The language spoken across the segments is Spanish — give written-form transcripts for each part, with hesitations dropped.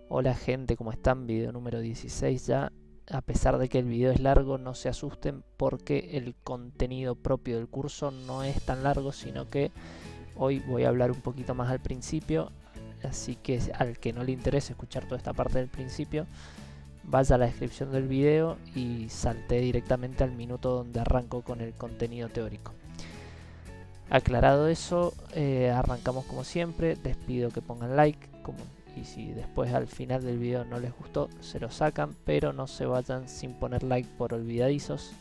Hola gente, ¿cómo están? Video número 16 ya. A pesar de que el video es largo, no se asusten porque el contenido propio del curso no es tan largo, sino que hoy voy a hablar un poquito más al principio. Así que al que no le interese escuchar toda esta parte del principio, vaya a la descripción del video y salte directamente al minuto donde arranco con el contenido teórico. Aclarado eso, arrancamos como siempre. Les pido que pongan like, y si después al final del video no les gustó, se lo sacan, pero no se vayan sin poner like por olvidadizos,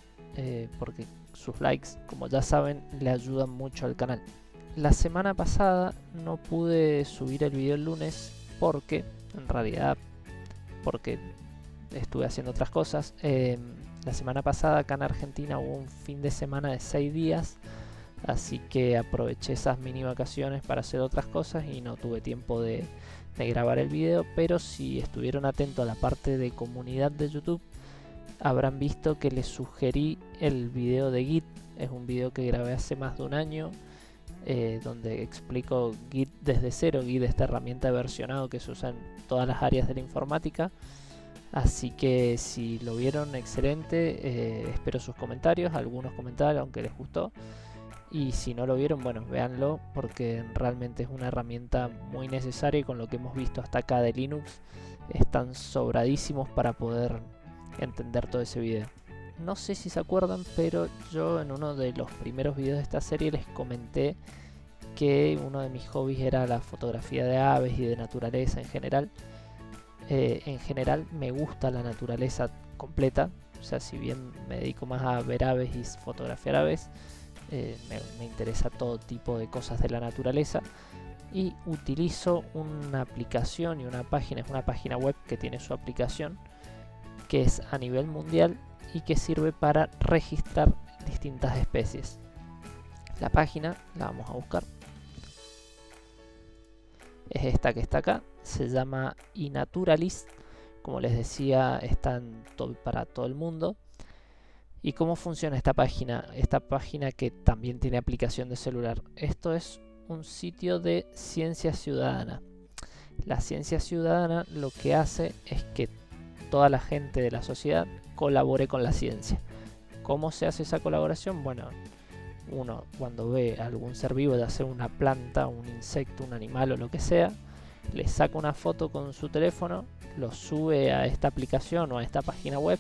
porque sus likes, como ya saben, le ayudan mucho al canal. La semana pasada no pude subir el video el lunes porque, en realidad, porque estuve haciendo otras cosas. La semana pasada acá en Argentina hubo un fin de semana de 6 días, así que aproveché esas mini vacaciones para hacer otras cosas y no tuve tiempo de grabar el video. Pero si estuvieron atentos a la parte de comunidad de YouTube, habrán visto que les sugerí el video de Git. Es un video que grabé hace más de un año, donde explico Git desde cero. Git, esta herramienta de versionado que se usa en todas las áreas de la informática. Así que si lo vieron, excelente. Espero sus comentarios, algunos comentarios, aunque les gustó. Y si no lo vieron, bueno, véanlo, porque realmente es una herramienta muy necesaria, y con lo que hemos visto hasta acá de Linux, están sobradísimos para poder entender todo ese video. No sé si se acuerdan, pero yo en uno de los primeros videos de esta serie les comenté que uno de mis hobbies era la fotografía de aves y de naturaleza en general. En general me gusta la naturaleza completa, o sea, si bien me dedico más a ver aves y fotografiar aves, me interesa todo tipo de cosas de la naturaleza, y utilizo una aplicación y una página, es una página web que tiene su aplicación, que es a nivel mundial y que sirve para registrar distintas especies. La página, la vamos a buscar, es esta que está acá, se llama iNaturalist. Como les decía, está para todo el mundo. ¿Y cómo funciona esta página? Esta página, que también tiene aplicación de celular. Esto es un sitio de ciencia ciudadana. La ciencia ciudadana lo que hace es que toda la gente de la sociedad colabore con la ciencia. ¿Cómo se hace esa colaboración? Bueno, uno cuando ve algún ser vivo, ya sea una planta, un insecto, un animal o lo que sea, le saca una foto con su teléfono, lo sube a esta aplicación o a esta página web,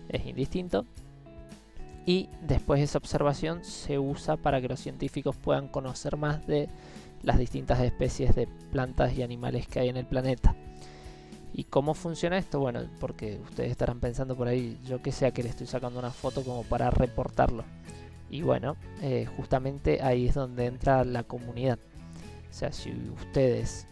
es indistinto, y después esa observación se usa para que los científicos puedan conocer más de las distintas especies de plantas y animales que hay en el planeta. ¿Y cómo funciona esto? Bueno, porque ustedes estarán pensando por ahí, yo que sé, a que le estoy sacando una foto como para reportarlo. Y bueno, justamente ahí es donde entra la comunidad. O sea, si ustedes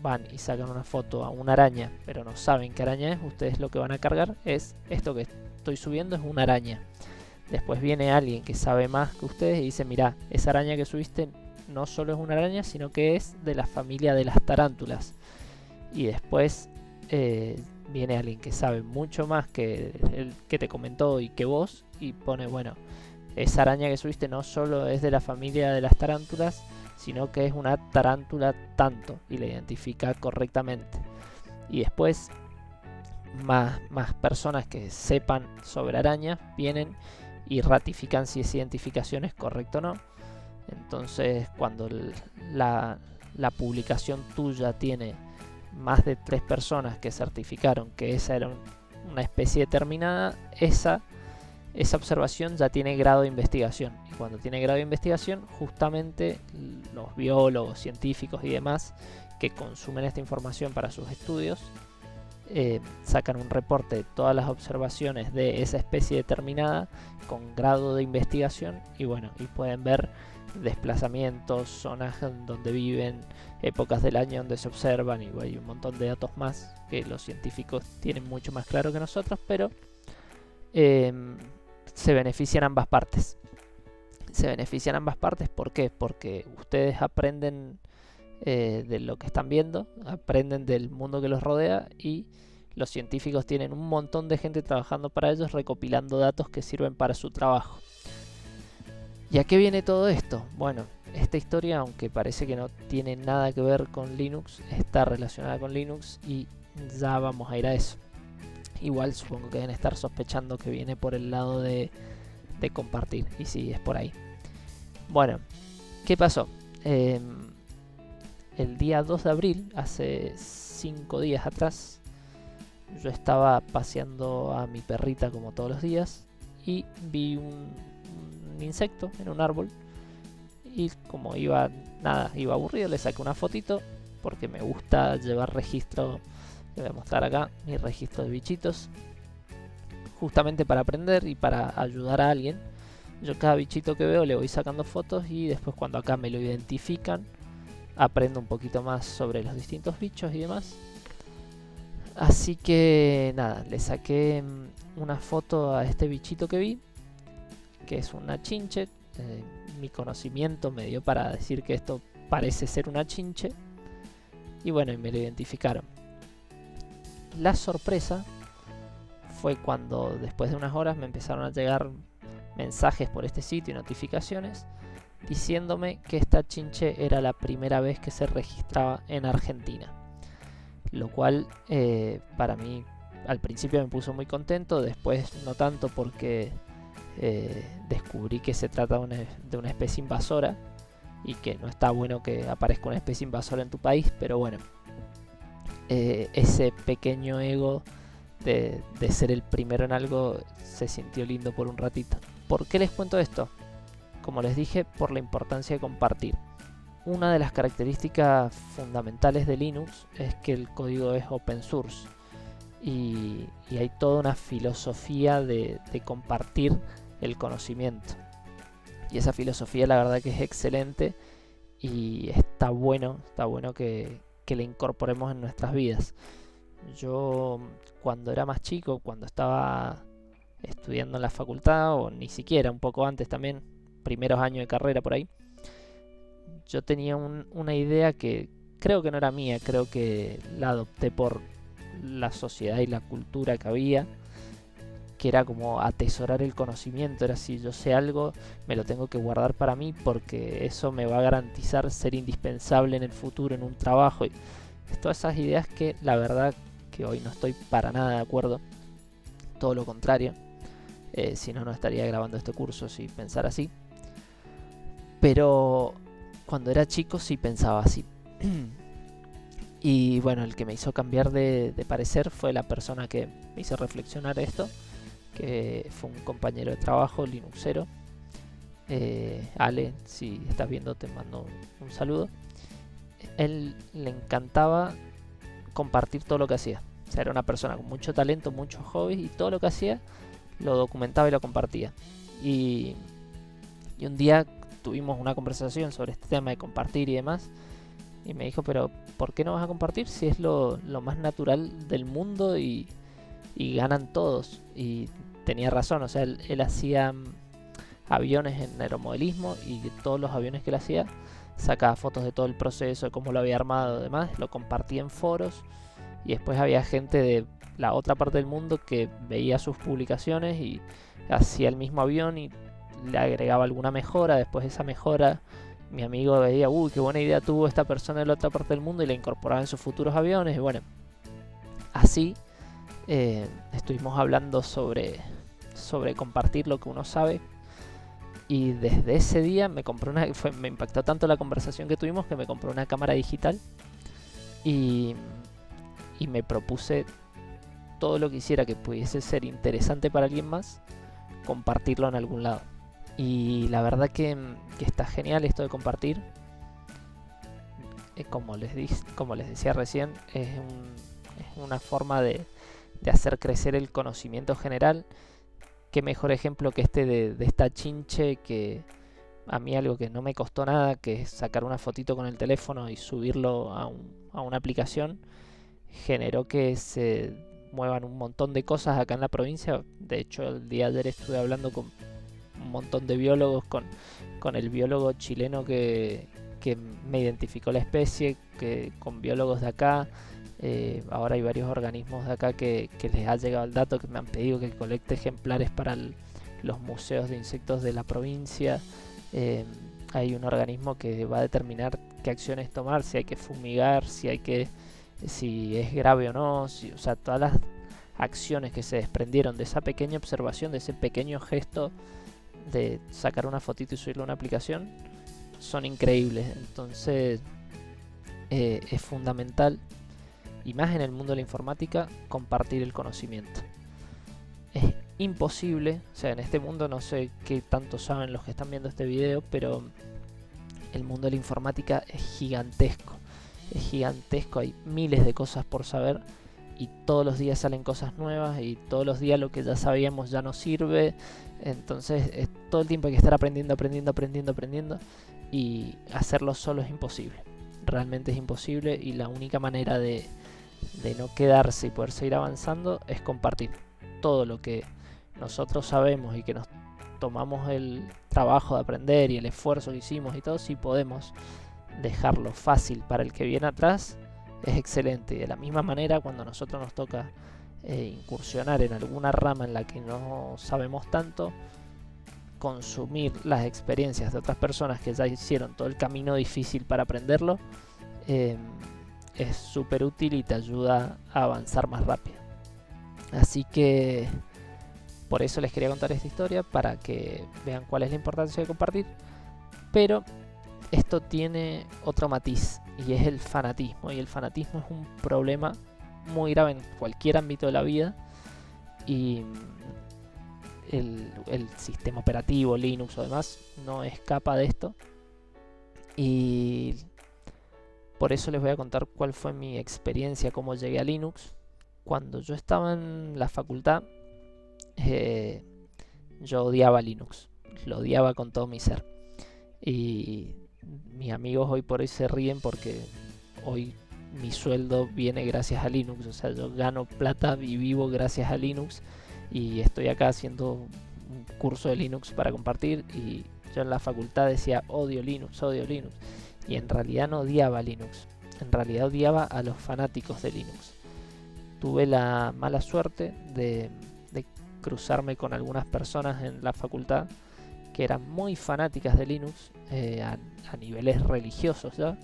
van y sacan una foto a una araña, pero no saben qué araña es, ustedes lo que van a cargar es esto que estoy subiendo, es una araña. Después viene alguien que sabe más que ustedes y dice, mirá, esa araña que subiste no solo es una araña, sino que es de la familia de las tarántulas. Y después viene alguien que sabe mucho más que el que te comentó y que vos, y pone, bueno, esa araña que subiste no solo es de la familia de las tarántulas, sino que es una tarántula tanto, y la identifica correctamente. Y después más personas que sepan sobre arañas vienen y ratifican si esa identificación es correcta o no. Entonces, cuando la publicación tuya tiene más de 3 personas que certificaron que esa era una especie determinada, esa observación ya tiene grado de investigación. Y cuando tiene grado de investigación, justamente los biólogos, científicos y demás que consumen esta información para sus estudios, sacan un reporte de todas las observaciones de esa especie determinada con grado de investigación, y bueno, y pueden ver desplazamientos, zonas donde viven, épocas del año donde se observan, y hay un montón de datos más que los científicos tienen mucho más claro que nosotros, pero se benefician ambas partes. Se benefician ambas partes, ¿por qué? Porque ustedes aprenden de lo que están viendo, aprenden del mundo que los rodea, y los científicos tienen un montón de gente trabajando para ellos, recopilando datos que sirven para su trabajo. ¿Y a qué viene todo esto? Bueno, esta historia, aunque parece que no tiene nada que ver con Linux, está relacionada con Linux y ya vamos a ir a eso. Igual supongo que deben estar sospechando que viene por el lado de compartir, y sí, es por ahí. Bueno, ¿qué pasó? El día 2 de abril, hace 5 días atrás, yo estaba paseando a mi perrita como todos los días y vi un insecto en un árbol, y como iba aburrido, le saqué una fotito porque me gusta llevar registro. Le voy a mostrar acá mi registro de bichitos, justamente para aprender y para ayudar a alguien. Yo cada bichito que veo le voy sacando fotos, y después cuando acá me lo identifican, aprendo un poquito más sobre los distintos bichos y demás. Así que nada, le saqué una foto a este bichito que vi, que es una chinche. Mi conocimiento me dio para decir que esto parece ser una chinche, y bueno, y me lo identificaron. La sorpresa fue cuando después de unas horas me empezaron a llegar mensajes por este sitio y notificaciones diciéndome que esta chinche era la primera vez que se registraba en Argentina, lo cual para mí al principio me puso muy contento, después no tanto, porque descubrí que se trata de una especie invasora y que no está bueno que aparezca una especie invasora en tu país, pero bueno, ese pequeño ego de ser el primero en algo se sintió lindo por un ratito. ¿Por qué les cuento esto? Como les dije, por la importancia de compartir. Una de las características fundamentales de Linux es que el código es open source, y hay toda una filosofía de compartir el conocimiento, y esa filosofía la verdad que es excelente, y está bueno que le incorporemos en nuestras vidas. Yo cuando era más chico, cuando estaba estudiando en la facultad, o ni siquiera, un poco antes también, primeros años de carrera por ahí, yo tenía una idea que creo que no era mía, creo que la adopté por la sociedad y la cultura que había, que era como atesorar el conocimiento. Era, si yo sé algo, me lo tengo que guardar para mí, porque eso me va a garantizar ser indispensable en el futuro en un trabajo. Y todas esas ideas que la verdad que hoy no estoy para nada de acuerdo, todo lo contrario. Si no, no estaría grabando este curso si pensara así. Pero cuando era chico sí pensaba así. Y bueno, el que me hizo cambiar de parecer fue la persona que me hizo reflexionar esto, que fue un compañero de trabajo, linuxero. Ale, si estás viendo, te mando un saludo. Él le encantaba compartir todo lo que hacía. O sea, era una persona con mucho talento, muchos hobbies, y todo lo que hacía lo documentaba y lo compartía. Y un día tuvimos una conversación sobre este tema de compartir y demás, y me dijo, pero ¿por qué no vas a compartir si es lo más natural del mundo y ganan todos? Y tenía razón, o sea, él hacía aviones en aeromodelismo, y todos los aviones que él hacía sacaba fotos de todo el proceso, de cómo lo había armado y demás, lo compartía en foros, y después había gente de la otra parte del mundo que veía sus publicaciones y hacía el mismo avión y le agregaba alguna mejora. Después de esa mejora, mi amigo veía, uy, qué buena idea tuvo esta persona de la otra parte del mundo, y la incorporaba en sus futuros aviones. Y bueno, así estuvimos hablando sobre compartir lo que uno sabe, y desde ese día me compré me impactó tanto la conversación que tuvimos que me compré una cámara digital, y me propuse todo lo que hiciera que pudiese ser interesante para alguien más, compartirlo en algún lado. Y la verdad que está genial esto de compartir. Como les decía recién, es una forma de hacer crecer el conocimiento general. Qué mejor ejemplo que este de esta chinche, que a mí algo que no me costó nada, que es sacar una fotito con el teléfono y subirlo a una aplicación, generó que se muevan un montón de cosas acá en la provincia. De hecho, el día de ayer estuve hablando con un montón de biólogos, con el biólogo chileno que me identificó la especie, con biólogos de acá. Ahora hay varios organismos de acá que les ha llegado el dato, que me han pedido que colecte ejemplares para los museos de insectos de la provincia. hay un organismo que va a determinar qué acciones tomar, si hay que fumigar, si es grave o no, o sea, todas las acciones que se desprendieron de esa pequeña observación, de ese pequeño gesto de sacar una fotito y subirlo a una aplicación, son increíbles. Entonces es fundamental, y más en el mundo de la informática, compartir el conocimiento. Es imposible, o sea, en este mundo no sé qué tanto saben los que están viendo este video, pero el mundo de la informática es gigantesco. Es gigantesco, hay miles de cosas por saber y todos los días salen cosas nuevas y todos los días lo que ya sabíamos ya no sirve. Entonces todo el tiempo hay que estar aprendiendo y hacerlo solo es imposible. Realmente es imposible, y la única manera de no quedarse y poder seguir avanzando es compartir todo lo que nosotros sabemos y que nos tomamos el trabajo de aprender y el esfuerzo que hicimos y todo. Si podemos dejarlo fácil para el que viene atrás, es excelente. Y de la misma manera, cuando a nosotros nos toca incursionar en alguna rama en la que no sabemos tanto, consumir las experiencias de otras personas que ya hicieron todo el camino difícil para aprenderlo, es súper útil y te ayuda a avanzar más rápido. Así que por eso les quería contar esta historia, para que vean cuál es la importancia de compartir. Pero esto tiene otro matiz, y es el fanatismo. Y el fanatismo es un problema muy grave en cualquier ámbito de la vida. Y el sistema operativo, Linux o demás, no escapa de esto. Y por eso les voy a contar cuál fue mi experiencia, cómo llegué a Linux. Cuando yo estaba en la facultad, yo odiaba Linux, lo odiaba con todo mi ser. Y mis amigos hoy por hoy se ríen porque hoy mi sueldo viene gracias a Linux. O sea, yo gano plata y vivo gracias a Linux. Y estoy acá haciendo un curso de Linux para compartir. Y yo en la facultad decía odio Linux, odio Linux. Y en realidad no odiaba Linux. En realidad odiaba a los fanáticos de Linux. Tuve la mala suerte de cruzarme con algunas personas en la facultad que eran muy fanáticas de Linux, a niveles religiosos ya,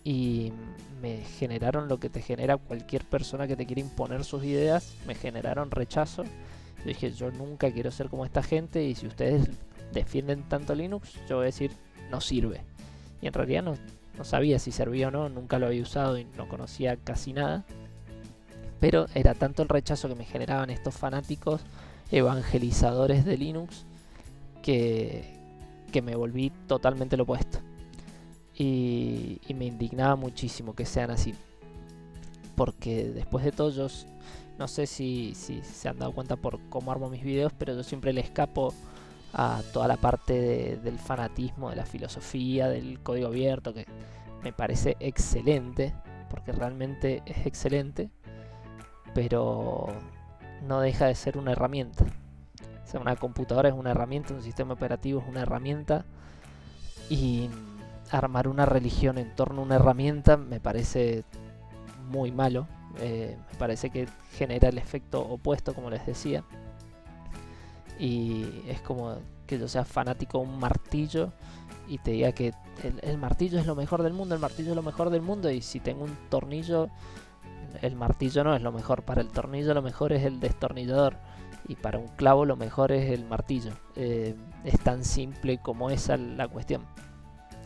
y me generaron lo que te genera cualquier persona que te quiere imponer sus ideas. Me generaron rechazo. Yo dije, yo nunca quiero ser como esta gente, y si ustedes defienden tanto Linux, yo voy a decir, no sirve. Y en realidad no sabía si servía o no, nunca lo había usado y no conocía casi nada. Pero era tanto el rechazo que me generaban estos fanáticos evangelizadores de Linux que me volví totalmente lo opuesto. Y me indignaba muchísimo que sean así. Porque después de todo, yo no sé si se han dado cuenta por cómo armo mis videos, pero yo siempre le escapo a toda la parte del fanatismo, de la filosofía, del código abierto, que me parece excelente, porque realmente es excelente, pero no deja de ser una herramienta. O sea, una computadora es una herramienta, un sistema operativo es una herramienta, y armar una religión en torno a una herramienta me parece muy malo. Me parece que genera el efecto opuesto, como les decía. Y es como que yo sea fanático de un martillo y te diga que el martillo es lo mejor del mundo, el martillo es lo mejor del mundo, y si tengo un tornillo, el martillo no es lo mejor. Para el tornillo lo mejor es el destornillador, y para un clavo lo mejor es el martillo. Es tan simple como esa la cuestión.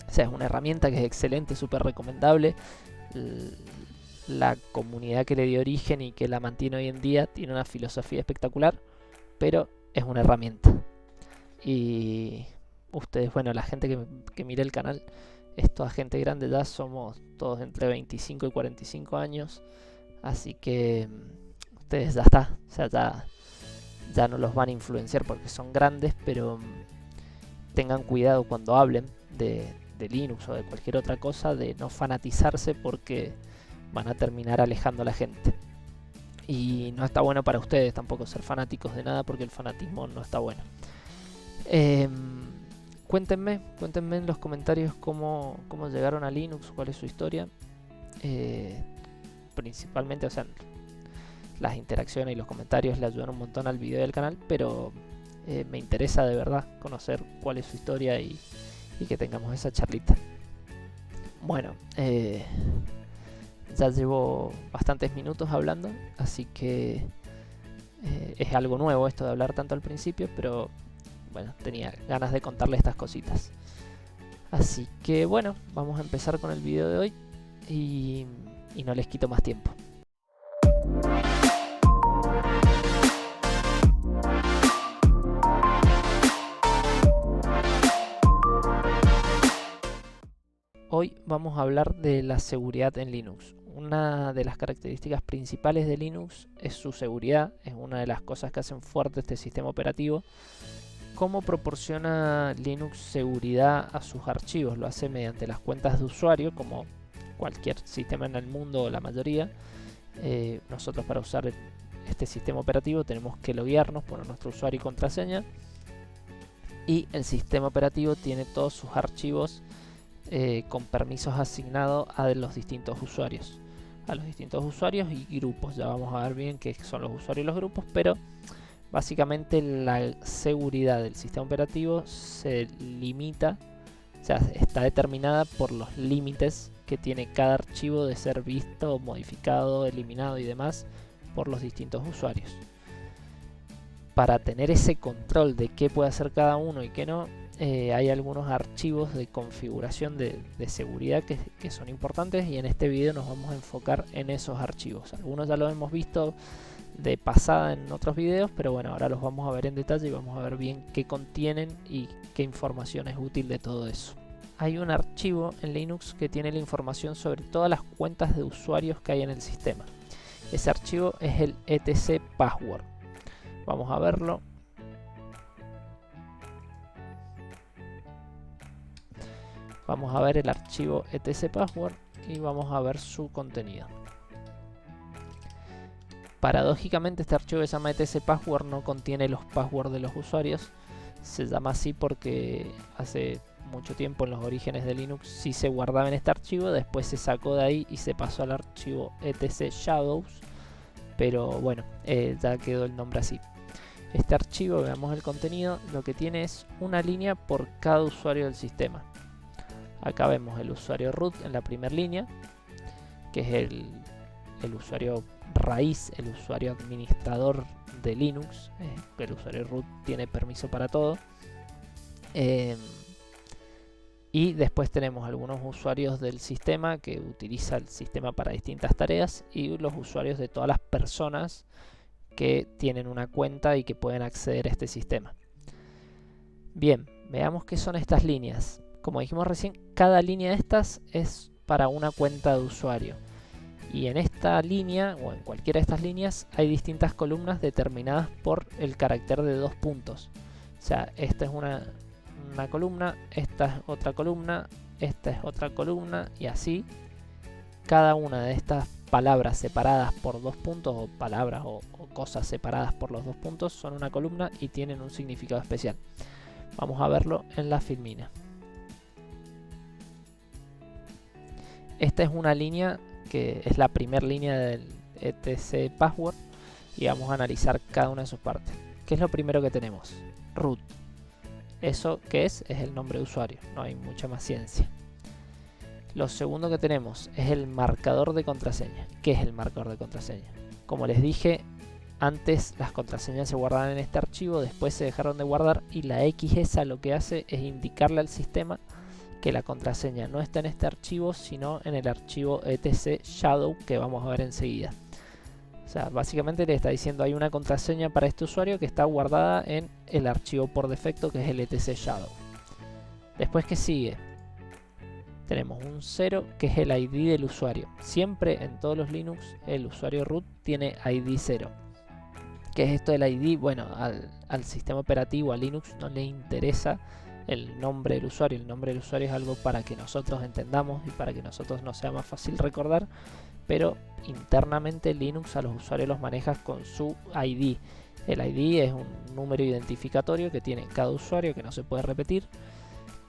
O sea, es una herramienta que es excelente, súper recomendable. La comunidad que le dio origen y que la mantiene hoy en día tiene una filosofía espectacular, pero es una herramienta. Y ustedes, bueno, la gente que mira el canal es toda gente grande, ya somos todos entre 25 y 45 años, así que ustedes ya está, o sea, ya no los van a influenciar porque son grandes, pero tengan cuidado cuando hablen de Linux o de cualquier otra cosa, de no fanatizarse, porque van a terminar alejando a la gente. Y no está bueno para ustedes tampoco ser fanáticos de nada, porque el fanatismo no está bueno. Cuéntenme en los comentarios cómo llegaron a Linux, cuál es su historia. Principalmente, o sea, las interacciones y los comentarios le ayudan un montón al video del canal, pero me interesa de verdad conocer cuál es su historia y y que tengamos esa charlita. Bueno, ya llevo bastantes minutos hablando, así que es algo nuevo esto de hablar tanto al principio, pero bueno, tenía ganas de contarle estas cositas. Así que bueno, vamos a empezar con el video de hoy y no les quito más tiempo. Hoy vamos a hablar de la seguridad en Linux. Una de las características principales de Linux es su seguridad, es una de las cosas que hacen fuerte este sistema operativo. ¿Cómo proporciona Linux seguridad a sus archivos? Lo hace mediante las cuentas de usuario, como cualquier sistema en el mundo o la mayoría. Nosotros para usar este sistema operativo tenemos que loguearnos, poner nuestro usuario y contraseña, y el sistema operativo tiene todos sus archivos con permisos asignados a los distintos usuarios. Y grupos. Ya vamos a ver bien qué son los usuarios y los grupos, pero básicamente la seguridad del sistema operativo se limita, o sea, está determinada por los límites que tiene cada archivo de ser visto, modificado, eliminado y demás por los distintos usuarios. Para tener ese control de qué puede hacer cada uno y qué no, hay algunos archivos de configuración de seguridad que son importantes, y en este video nos vamos a enfocar en esos archivos. Algunos ya los hemos visto de pasada en otros videos, pero bueno, ahora los vamos a ver en detalle y vamos a ver bien qué contienen y qué información es útil de todo eso. Hay un archivo en Linux que tiene la información sobre todas las cuentas de usuarios que hay en el sistema. Ese archivo es el etc password. Vamos a verlo. Vamos a ver el archivo etc password y vamos a ver su contenido. Paradójicamente, este archivo que se llama etc password no contiene los passwords de los usuarios. Se llama así porque hace mucho tiempo, en los orígenes de Linux, sí se guardaba en este archivo, después se sacó de ahí y se pasó al archivo etc shadows, pero bueno, ya quedó el nombre así. Este archivo, veamos el contenido, lo que tiene es una línea por cada usuario del sistema. Acá vemos el usuario root en la primera línea, que es el usuario raíz, el usuario administrador de Linux. El usuario root tiene permiso para todo. Y después tenemos algunos usuarios del sistema que utiliza el sistema para distintas tareas, y los usuarios de todas las personas que tienen una cuenta y que pueden acceder a este sistema. Bien, veamos qué son estas líneas. Como dijimos recién, cada línea de estas es para una cuenta de usuario. Y en esta línea, o en cualquiera de estas líneas, hay distintas columnas determinadas por el carácter de 2 puntos. O sea, esta es una columna, esta es otra columna, esta es otra columna, y así. Cada una de estas palabras separadas por 2 puntos, o palabras o cosas separadas por los 2 puntos, son una columna y tienen un significado especial. Vamos a verlo en la filmina. Esta es una línea que es la primera línea del etc password, y vamos a analizar cada una de sus partes. ¿Qué es lo primero que tenemos? Root. ¿Eso qué es? Es el nombre de usuario, no hay mucha más ciencia. Lo segundo que tenemos es el marcador de contraseña. ¿Qué es el marcador de contraseña? Como les dije, antes las contraseñas se guardaban en este archivo, después se dejaron de guardar, y la X esa lo que hace es indicarle al sistema que la contraseña no está en este archivo, sino en el archivo etc shadow, que vamos a ver enseguida. O sea, básicamente le está diciendo hay una contraseña para este usuario que está guardada en el archivo por defecto, que es el etc shadow. Después, ¿qué sigue? Tenemos un 0, que es el ID del usuario. Siempre en todos los Linux el usuario root tiene ID 0. ¿Qué es esto del ID? Bueno, al sistema operativo, a Linux, no le interesa el nombre del usuario. El nombre del usuario es algo para que nosotros entendamos y para que nosotros nos sea más fácil recordar, pero internamente Linux a los usuarios los maneja con su ID. El ID es un número identificatorio que tiene cada usuario, que no se puede repetir,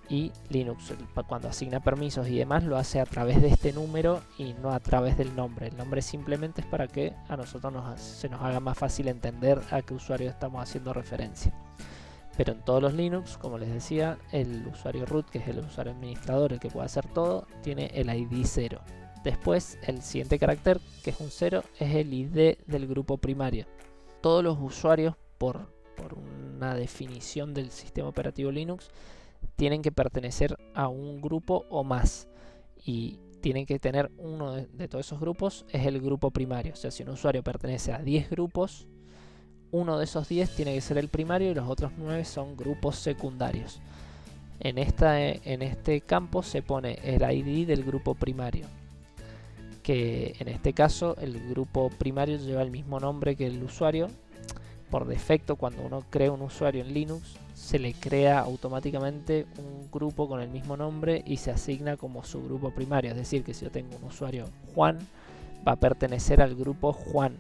y Linux, cuando asigna permisos y demás, lo hace a través de este número y no a través del nombre. El nombre simplemente es para que a nosotros se nos haga más fácil entender a qué usuario estamos haciendo referencia. Pero en todos los Linux, como les decía, el usuario root, que es el usuario administrador, el que puede hacer todo, tiene el ID 0. Después, el siguiente carácter, que es un 0, es el ID del grupo primario. Todos los usuarios, por una definición del sistema operativo Linux, tienen que pertenecer a un grupo o más. Y tienen que tener uno de todos esos grupos, es el grupo primario. O sea, si un usuario pertenece a 10 grupos, uno de esos 10 tiene que ser el primario y los otros 9 son grupos secundarios. En este campo se pone el ID del grupo primario, que en este caso el grupo primario lleva el mismo nombre que el usuario. Por defecto, cuando uno crea un usuario en Linux, se le crea automáticamente un grupo con el mismo nombre y se asigna como su grupo primario. Es decir, que si yo tengo un usuario Juan, va a pertenecer al grupo Juan.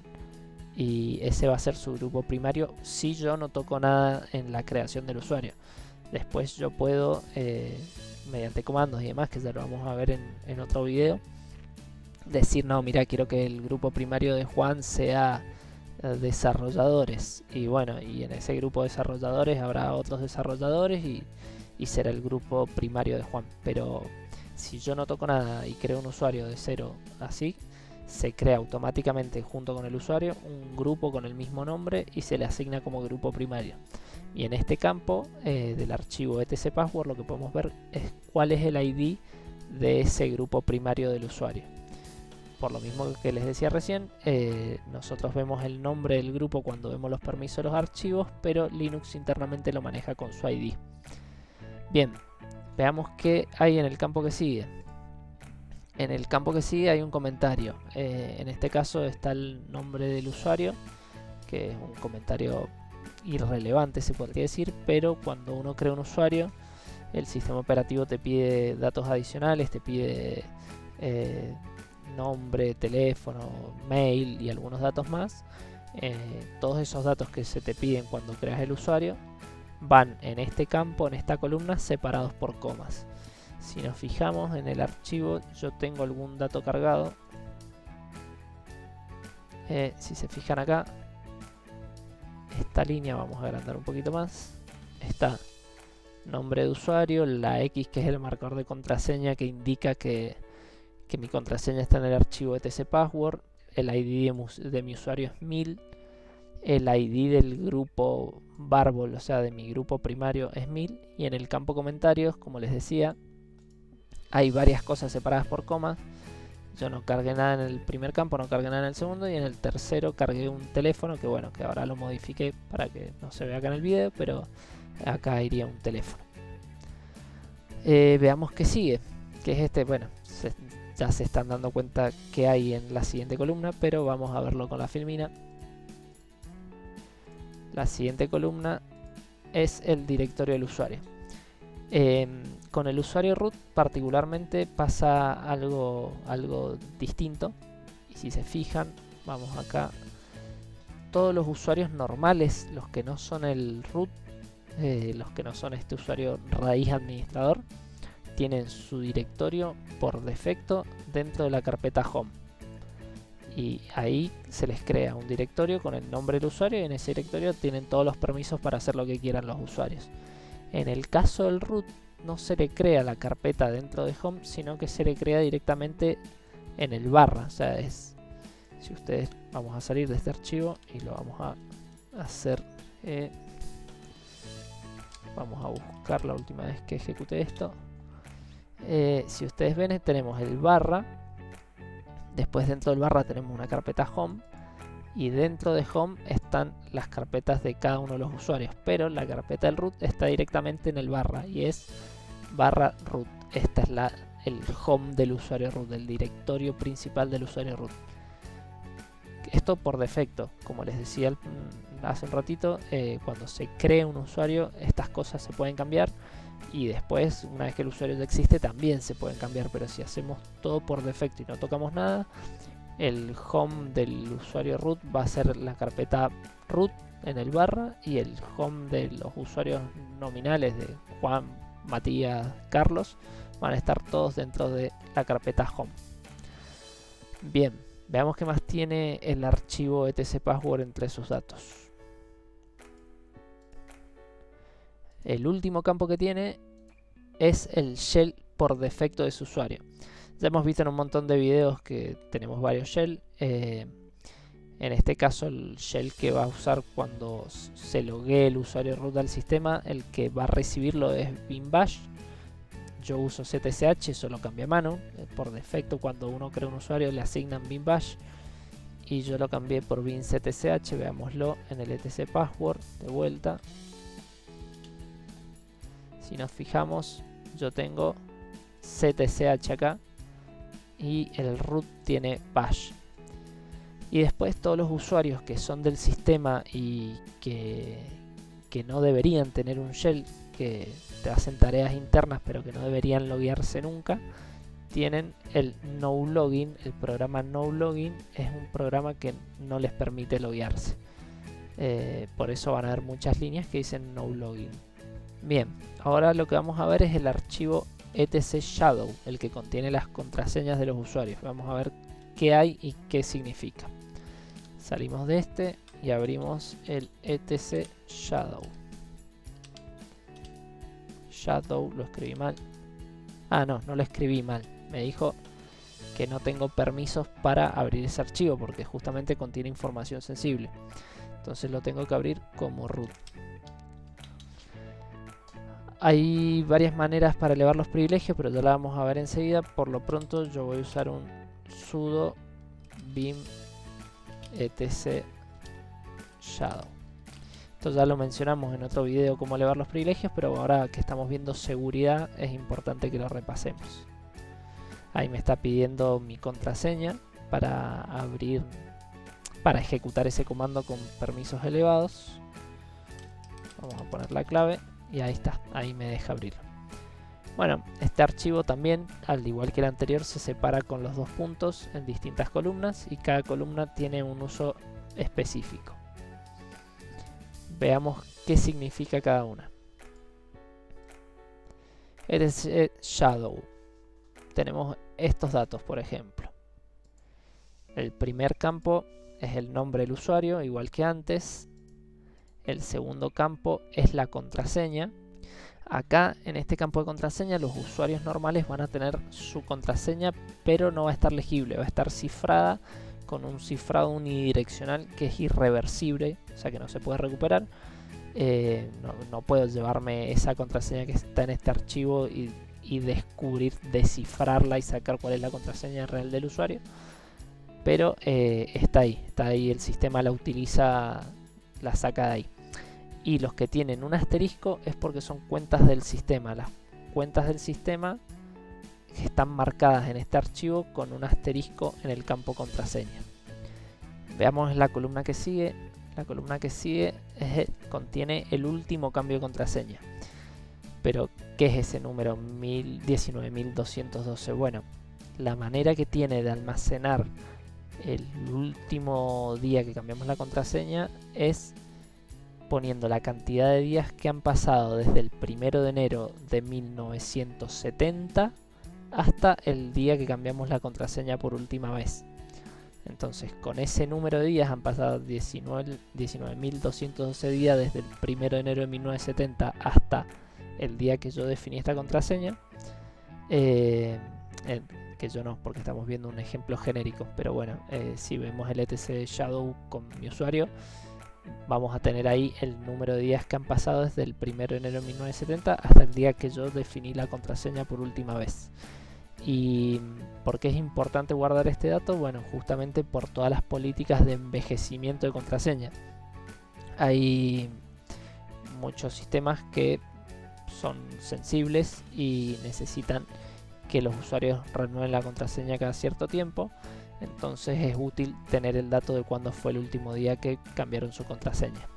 Y ese va a ser su grupo primario si yo no toco nada en la creación del usuario. Después yo puedo, mediante comandos y demás, que ya lo vamos a ver en otro video, decir, no, mira, quiero que el grupo primario de Juan sea desarrolladores. Y bueno, y en ese grupo de desarrolladores habrá otros desarrolladores y será el grupo primario de Juan. Pero si yo no toco nada y creo un usuario de cero así, se crea automáticamente junto con el usuario un grupo con el mismo nombre y se le asigna como grupo primario. Y en este campo del archivo etc_password lo que podemos ver es cuál es el ID de ese grupo primario del usuario. Por lo mismo que les decía recién, nosotros vemos el nombre del grupo cuando vemos los permisos de los archivos, pero Linux internamente lo maneja con su ID. Bien, veamos qué hay en el campo que sigue. En el campo que sigue hay un comentario. En este caso está el nombre del usuario, que es un comentario irrelevante, se podría decir, pero cuando uno crea un usuario, el sistema operativo te pide datos adicionales, te pide nombre, teléfono, mail y algunos datos más. Todos esos datos que se te piden cuando creas el usuario van en este campo, en esta columna, separados por comas. Si nos fijamos en el archivo, yo tengo algún dato cargado. Si se fijan acá, esta línea, vamos a agrandar un poquito más, está nombre de usuario, la X que es el marcador de contraseña que indica que mi contraseña está en el archivo etc_password, el ID de mi usuario es 1000, el ID del grupo Barbol, o sea de mi grupo primario, es 1000, y en el campo comentarios, como les decía, hay varias cosas separadas por comas. Yo no cargué nada en el primer campo, no cargué nada en el segundo, y en el tercero cargué un teléfono, que bueno, que ahora lo modifiqué para que no se vea acá en el video, pero acá iría un teléfono. Veamos qué sigue, que es este, bueno, ya se están dando cuenta que hay en la siguiente columna, pero vamos a verlo con la filmina. La siguiente columna es el directorio del usuario. Con el usuario root particularmente pasa algo distinto, y si se fijan, vamos acá, todos los usuarios normales, los que no son el root, los que no son este usuario raíz administrador, tienen su directorio por defecto dentro de la carpeta home, y ahí se les crea un directorio con el nombre del usuario, y en ese directorio tienen todos los permisos para hacer lo que quieran los usuarios. En el caso del root no se le crea la carpeta dentro de home, sino que se le crea directamente en el barra. O sea, si ustedes, vamos a salir de este archivo y lo vamos a hacer, vamos a buscar la última vez que ejecuté esto. Si ustedes ven, tenemos el barra, después dentro del barra tenemos una carpeta home, y dentro de home están las carpetas de cada uno de los usuarios, pero la carpeta del root está directamente en el barra y es barra root. Esta es el home del usuario root, el directorio principal del usuario root. Esto por defecto, como les decía hace un ratito, cuando se crea un usuario estas cosas se pueden cambiar, y después, una vez que el usuario ya existe, también se pueden cambiar, pero si hacemos todo por defecto y no tocamos nada, el home del usuario root va a ser la carpeta root en el barra, y el home de los usuarios nominales de Juan, Matías, Carlos van a estar todos dentro de la carpeta home. Bien, veamos qué más tiene el archivo etc_password entre sus datos. El último campo que tiene es el shell por defecto de su usuario. Ya hemos visto en un montón de videos que tenemos varios shell. En este caso el shell que va a usar cuando se loguee el usuario root al sistema, el que va a recibirlo es bin bash. Yo uso ZSH, eso lo cambia a mano. Por defecto cuando uno crea un usuario le asignan bin bash. Y yo lo cambié por bin ZSH, veámoslo en el etc password de vuelta. Si nos fijamos, yo tengo ZSH acá y el root tiene bash. Y después todos los usuarios que son del sistema y que no deberían tener un shell, que te hacen tareas internas pero que no deberían loguearse nunca, tienen el no login. El programa no login es un programa que no les permite loguearse. Por eso van a haber muchas líneas que dicen no login. Bien, ahora lo que vamos a ver es el archivo etc shadow, el que contiene las contraseñas de los usuarios. Vamos a ver qué hay y qué significa. Salimos de este y abrimos el etc shadow. Shadow, lo escribí mal. Ah, no lo escribí mal. Me dijo que no tengo permisos para abrir ese archivo porque justamente contiene información sensible. Entonces lo tengo que abrir como root. Hay varias maneras para elevar los privilegios, pero ya la vamos a ver enseguida. Por lo pronto yo voy a usar un sudo bin etc shadow. Esto ya lo mencionamos en otro video cómo elevar los privilegios, pero ahora que estamos viendo seguridad es importante que lo repasemos. Ahí me está pidiendo mi contraseña para ejecutar ese comando con permisos elevados. Vamos a poner la clave y ahí está, ahí me deja abrirlo. Bueno, este archivo también, al igual que el anterior, se separa con los dos puntos en distintas columnas y cada columna tiene un uso específico. Veamos qué significa cada una. etc shadow. Tenemos estos datos, por ejemplo. El primer campo es el nombre del usuario, igual que antes. El segundo campo es la contraseña. Acá, en este campo de contraseña, los usuarios normales van a tener su contraseña, pero no va a estar legible, va a estar cifrada con un cifrado unidireccional que es irreversible, o sea que no se puede recuperar. No puedo llevarme esa contraseña que está en este archivo y descifrarla y sacar cuál es la contraseña real del usuario, pero está ahí, el sistema la utiliza, la saca de ahí. Y los que tienen un asterisco es porque son cuentas del sistema. Las cuentas del sistema están marcadas en este archivo con un asterisco en el campo contraseña. Veamos la columna que sigue. La columna que sigue contiene el último cambio de contraseña. Pero, ¿qué es ese número 19.212? Bueno, la manera que tiene de almacenar el último día que cambiamos la contraseña es poniendo la cantidad de días que han pasado desde el 1 de enero de 1970 hasta el día que cambiamos la contraseña por última vez. Entonces, con ese número de días han pasado 19.212 días desde el 1 de enero de 1970 hasta el día que yo definí esta contraseña. Que yo no, porque estamos viendo un ejemplo genérico, pero bueno, si vemos el etc shadow con mi usuario, vamos a tener ahí el número de días que han pasado desde el 1 de enero de 1970 hasta el día que yo definí la contraseña por última vez. ¿Y por qué es importante guardar este dato? Bueno, justamente por todas las políticas de envejecimiento de contraseña. Hay muchos sistemas que son sensibles y necesitan que los usuarios renueven la contraseña cada cierto tiempo. Entonces es útil tener el dato de cuándo fue el último día que cambiaron su contraseña.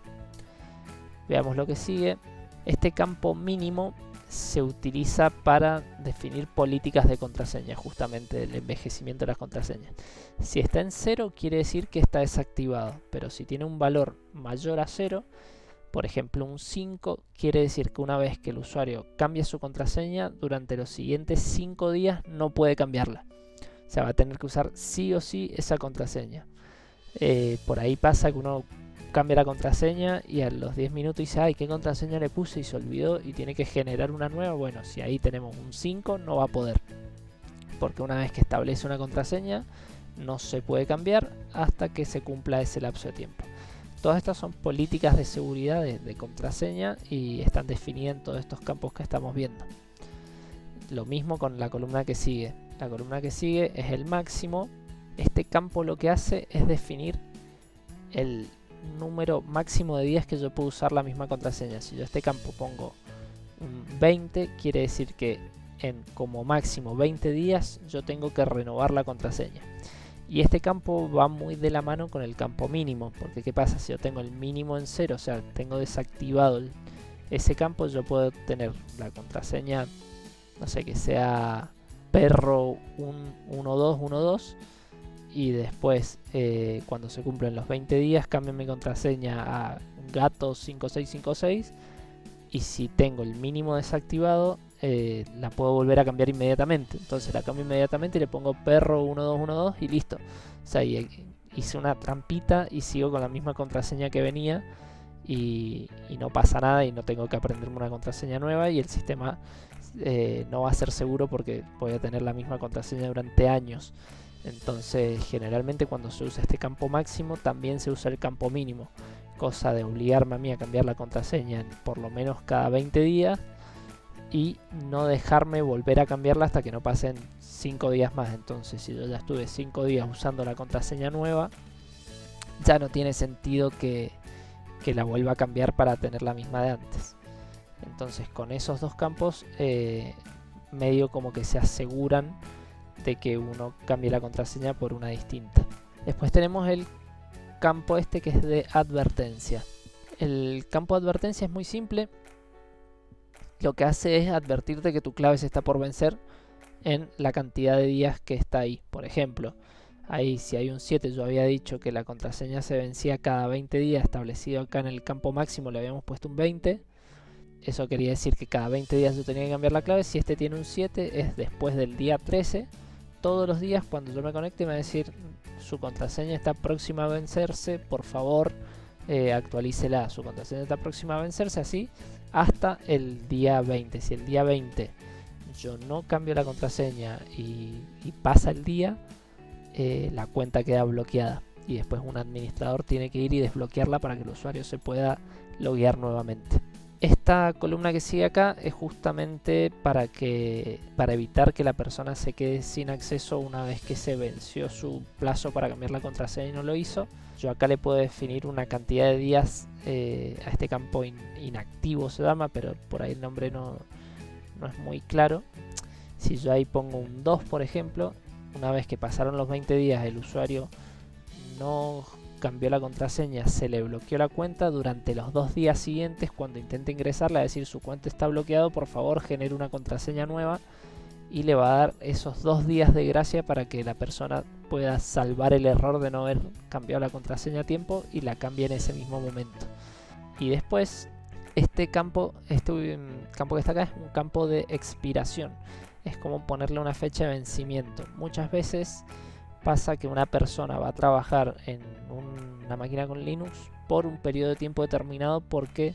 Veamos lo que sigue. Este campo mínimo se utiliza para definir políticas de contraseña, justamente del envejecimiento de las contraseñas. Si está en 0 quiere decir que está desactivado, pero si tiene un valor mayor a 0, por ejemplo un 5, quiere decir que una vez que el usuario cambie su contraseña, durante los siguientes 5 días no puede cambiarla. O sea, va a tener que usar sí o sí esa contraseña. Por ahí pasa que uno cambia la contraseña y a los 10 minutos dice, ay, ¿qué contraseña le puse? Y se olvidó y tiene que generar una nueva. Bueno, si ahí tenemos un 5, no va a poder. Porque una vez que establece una contraseña, no se puede cambiar hasta que se cumpla ese lapso de tiempo. Todas estas son políticas de seguridad de contraseña y están definidas en todos estos campos que estamos viendo. Lo mismo con la columna que sigue. La columna que sigue es el máximo. Este campo lo que hace es definir el número máximo de días que yo puedo usar la misma contraseña. Si yo a este campo pongo un 20, quiere decir que en como máximo 20 días yo tengo que renovar la contraseña. Y este campo va muy de la mano con el campo mínimo, porque ¿qué pasa? Si yo tengo el mínimo en 0, o sea, tengo desactivado ese campo, yo puedo tener la contraseña, no sé, que sea perro 1212, y después cuando se cumplen los 20 días cambio mi contraseña a gato 5656, y si tengo el mínimo desactivado la puedo volver a cambiar inmediatamente. Entonces la cambio inmediatamente y le pongo perro 1212 y listo. O sea, hice una trampita y sigo con la misma contraseña que venía y no pasa nada y no tengo que aprenderme una contraseña nueva, y el sistema no va a ser seguro porque voy a tener la misma contraseña durante años. Entonces generalmente cuando se usa este campo máximo también se usa el campo mínimo, cosa de obligarme a mí a cambiar la contraseña por lo menos cada 20 días y no dejarme volver a cambiarla hasta que no pasen 5 días más. Entonces si yo ya estuve 5 días usando la contraseña nueva, ya no tiene sentido que la vuelva a cambiar para tener la misma de antes. Entonces con esos dos campos medio como que se aseguran de que uno cambie la contraseña por una distinta. Después tenemos el campo este que es de advertencia. El campo de advertencia es muy simple. Lo que hace es advertirte que tu clave se está por vencer en la cantidad de días que está ahí. Por ejemplo, ahí si hay un 7, yo había dicho que la contraseña se vencía cada 20 días, establecido acá en el campo máximo le habíamos puesto un 20. Eso quería decir que cada 20 días yo tenía que cambiar la clave. Si este tiene un 7, es después del día 13. Todos los días cuando yo me conecte me va a decir, su contraseña está próxima a vencerse, por favor actualícela, su contraseña está próxima a vencerse, así hasta el día 20. Si el día 20 yo no cambio la contraseña y pasa el día, la cuenta queda bloqueada y después un administrador tiene que ir y desbloquearla para que el usuario se pueda loguear nuevamente. Esta columna que sigue acá es justamente para evitar que la persona se quede sin acceso una vez que se venció su plazo para cambiar la contraseña y no lo hizo. Yo acá le puedo definir una cantidad de días a este campo inactivo se llama, pero por ahí el nombre no es muy claro. Si yo ahí pongo un 2, por ejemplo, una vez que pasaron los 20 días el usuario no cambió la contraseña, se le bloqueó la cuenta, durante los 2 días siguientes cuando intente ingresarla, a decir su cuenta está bloqueado, por favor genere una contraseña nueva, y le va a dar esos 2 días de gracia para que la persona pueda salvar el error de no haber cambiado la contraseña a tiempo y la cambie en ese mismo momento. Y después este campo que está acá es un campo de expiración, es como ponerle una fecha de vencimiento. Muchas veces pasa que una persona va a trabajar en una máquina con Linux por un periodo de tiempo determinado porque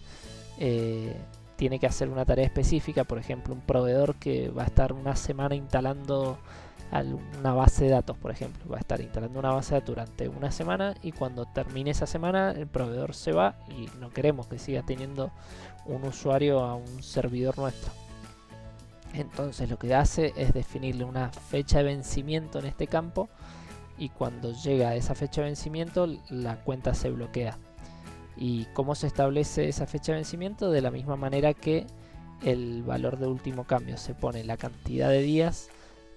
tiene que hacer una tarea específica. Por ejemplo, un proveedor que va a estar una semana instalando una base de datos, por ejemplo, va a estar instalando una base de datos durante una semana, y cuando termine esa semana el proveedor se va y no queremos que siga teniendo un usuario a un servidor nuestro. Entonces lo que hace es definirle una fecha de vencimiento en este campo, y cuando llega a esa fecha de vencimiento la cuenta se bloquea. ¿Y cómo se establece esa fecha de vencimiento? De la misma manera que el valor de último cambio, se pone la cantidad de días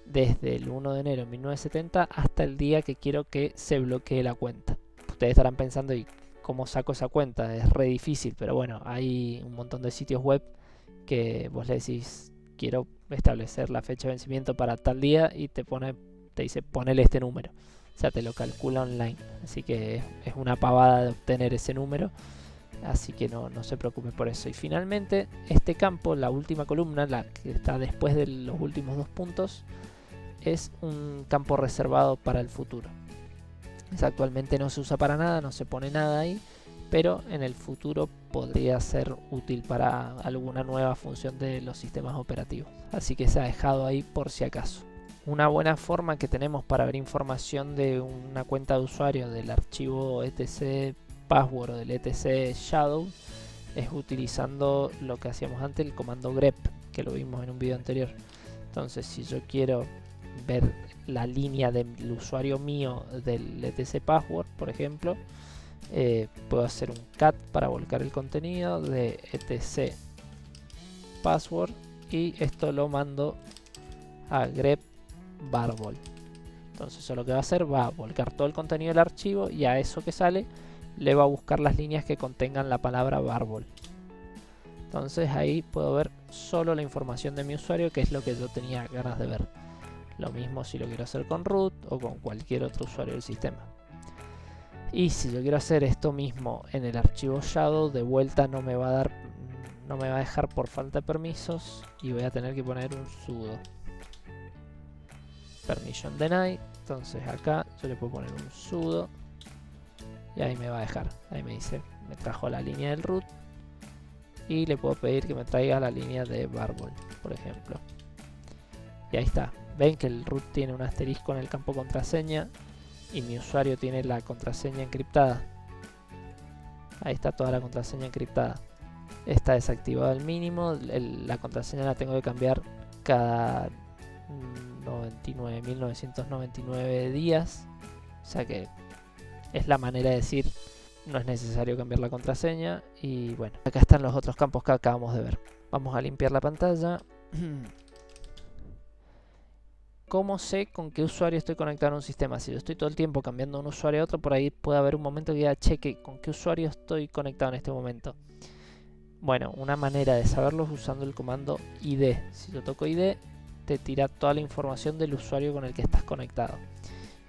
desde el 1 de enero de 1970 hasta el día que quiero que se bloquee la cuenta. Ustedes estarán pensando, ¿y cómo saco esa cuenta? Es re difícil, pero bueno, hay un montón de sitios web que vos le decís, quiero establecer la fecha de vencimiento para tal día, y te dice ponele este número, o sea, te lo calcula online. Así que es una pavada de obtener ese número, así que no se preocupe por eso. Y finalmente este campo, la última columna, la que está después de los últimos 2 puntos, es un campo reservado para el futuro. Actualmente no se usa para nada, no se pone nada ahí, pero en el futuro podría ser útil para alguna nueva función de los sistemas operativos. Así que se ha dejado ahí por si acaso. Una buena forma que tenemos para ver información de una cuenta de usuario del archivo etc password o del etc shadow es utilizando lo que hacíamos antes, el comando grep, que lo vimos en un video anterior. Entonces, si yo quiero ver la línea del usuario mío del etc password, por ejemplo, puedo hacer un cat para volcar el contenido de etc password y esto lo mando a grep barbol. Entonces eso lo que va a hacer, va a volcar todo el contenido del archivo y a eso que sale le va a buscar las líneas que contengan la palabra barbol. Entonces ahí puedo ver solo la información de mi usuario, que es lo que yo tenía ganas de ver. Lo mismo si lo quiero hacer con root o con cualquier otro usuario del sistema. Y si yo quiero hacer esto mismo en el archivo shadow, de vuelta no me va a dejar por falta de permisos y voy a tener que poner un sudo permission deny. Entonces acá yo le puedo poner un sudo y ahí me va a dejar. Ahí me dice, me trajo la línea del root y le puedo pedir que me traiga la línea de barbol, por ejemplo. Y ahí está. Ven que el root tiene un asterisco en el campo contraseña y mi usuario tiene la contraseña encriptada. Ahí está toda la contraseña encriptada. Está desactivado al mínimo. La contraseña la tengo que cambiar cada 99.999 días. O sea que es la manera de decir no es necesario cambiar la contraseña. Y bueno, acá están los otros campos que acabamos de ver. Vamos a limpiar la pantalla. ¿Cómo sé con qué usuario estoy conectado a un sistema? Si yo estoy todo el tiempo cambiando de un usuario a otro, por ahí puede haber un momento que diga, cheque, ¿con qué usuario estoy conectado en este momento? Bueno, una manera de saberlo es usando el comando id. Si yo toco id, te tira toda la información del usuario con el que estás conectado.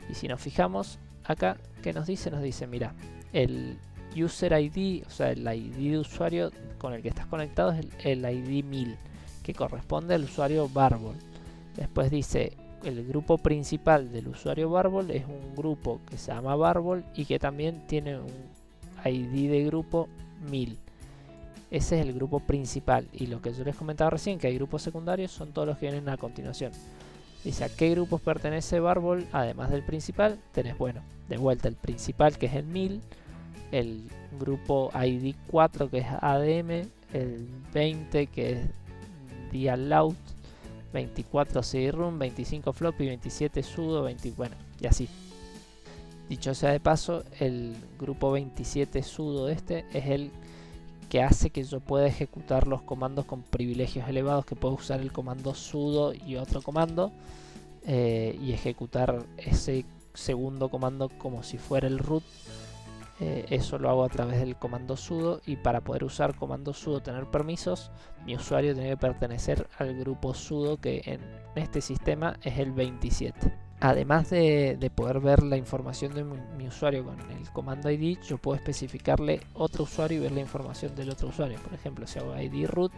Y si nos fijamos acá, ¿qué nos dice? Nos dice, mira, el user ID, o sea, el ID de usuario con el que estás conectado es el ID 1000, que corresponde al usuario barbol. Después dice, el grupo principal del usuario barbol es un grupo que se llama barbol y que también tiene un ID de grupo 1000. Ese es el grupo principal, y lo que yo les comentaba recién, que hay grupos secundarios, son todos los que vienen a continuación. Dice a qué grupos pertenece barbol, además del principal. Tenés, bueno, de vuelta el principal, que es el 1000, el grupo ID 4, que es ADM, el 20, que es dialout, 24 CD-ROM, 25 floppy, 27 sudo, 20, bueno, y así. Dicho sea de paso, el grupo 27 sudo este es el que hace que yo pueda ejecutar los comandos con privilegios elevados, que puedo usar el comando sudo y otro comando y ejecutar ese segundo comando como si fuera el root. Eso lo hago a través del comando sudo, y para poder usar comando sudo, tener permisos, mi usuario tiene que pertenecer al grupo sudo, que en este sistema es el 27. Además de poder ver la información de mi usuario con el comando id, yo puedo especificarle otro usuario y ver la información del otro usuario. Por ejemplo, si hago id root,